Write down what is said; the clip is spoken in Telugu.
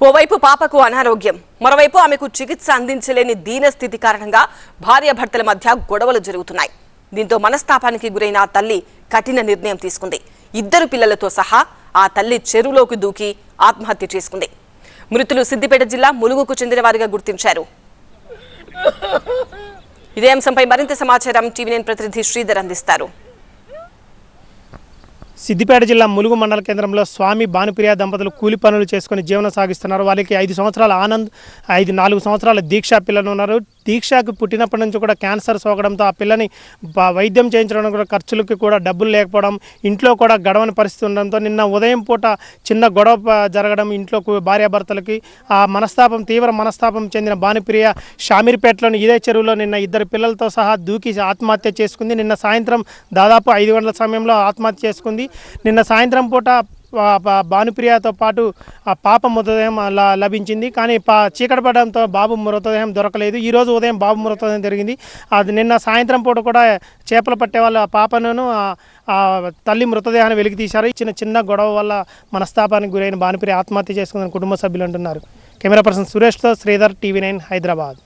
ఓవైపు పాపకు అనారోగ్యం, మరోవైపు ఆమెకు చికిత్స అందించలేని దీనస్థితి కారణంగా భార్యాభర్తల మధ్య గొడవలు జరుగుతున్నాయి. దీంతో మనస్తాపానికి గురైన ఆ తల్లి కఠిన నిర్ణయం తీసుకుంది. 2 పిల్లలతో సహా ఆ తల్లి చెరువులోకి దూకి ఆత్మహత్య చేసుకుంది. మృతులు సిద్దిపేట జిల్లా ములుగుకు చెందిన వారిగా గుర్తించారు. ఇదే అంశంపై మరింత సమాచారం టీవీ9 ప్రతినిధి శ్రీధర్ అందిస్తారు. సిద్దిపేట జిల్లా ములుగు మండల కేంద్రంలో స్వామి భానుప్రియ దంపతులు కూలి పనులు చేసుకుని జీవనం సాగిస్తున్నారు. వాళ్ళకి 5 సంవత్సరాల ఆనంద్, 4 సంవత్సరాల దీక్ష పిల్లలు ఉన్నారు. దీక్షకు పుట్టినప్పటి నుంచి కూడా క్యాన్సర్ సోకడంతో ఆ పిల్లని వైద్యం చేయించడం కూడా ఖర్చులకి కూడా డబ్బులు లేకపోవడం, ఇంట్లో కూడా గడవని పరిస్థితి ఉండడంతో నిన్న ఉదయం పూట చిన్న గొడవ జరగడం, ఇంట్లో భార్యాభర్తలకి ఆ తీవ్ర మనస్తాపం చెందిన భానుప్రియ షామీర్పేటలోని ఇదే చెరువులో నిన్న 2 పిల్లలతో సహా దూకి ఆత్మహత్య చేసుకుంది. నిన్న సాయంత్రం దాదాపు 5 గంటల సమయంలో ఆత్మహత్య చేసుకుంది. నిన్న సాయంత్రం పూట భానుప్రియతో పాటు ఆ పాప మృతదేహం లభించింది. కానీ చీకటి పడడంతో బాబు మృతదేహం దొరకలేదు. ఈరోజు ఉదయం బాబు మృతదేహం జరిగింది. అది నిన్న సాయంత్రం పూట కూడా చేపలు పట్టే వాళ్ళు ఆ పాపను తల్లి మృతదేహాన్ని వెలికి తీశారు. చిన్న గొడవ వల్ల మనస్తాపానికి గురైన భానుప్రియ ఆత్మహత్య చేసుకుందని కుటుంబ సభ్యులు అంటున్నారు. కెమెరా పర్సన్ సురేష్తో శ్రీధర్, టీవీ9 హైదరాబాద్.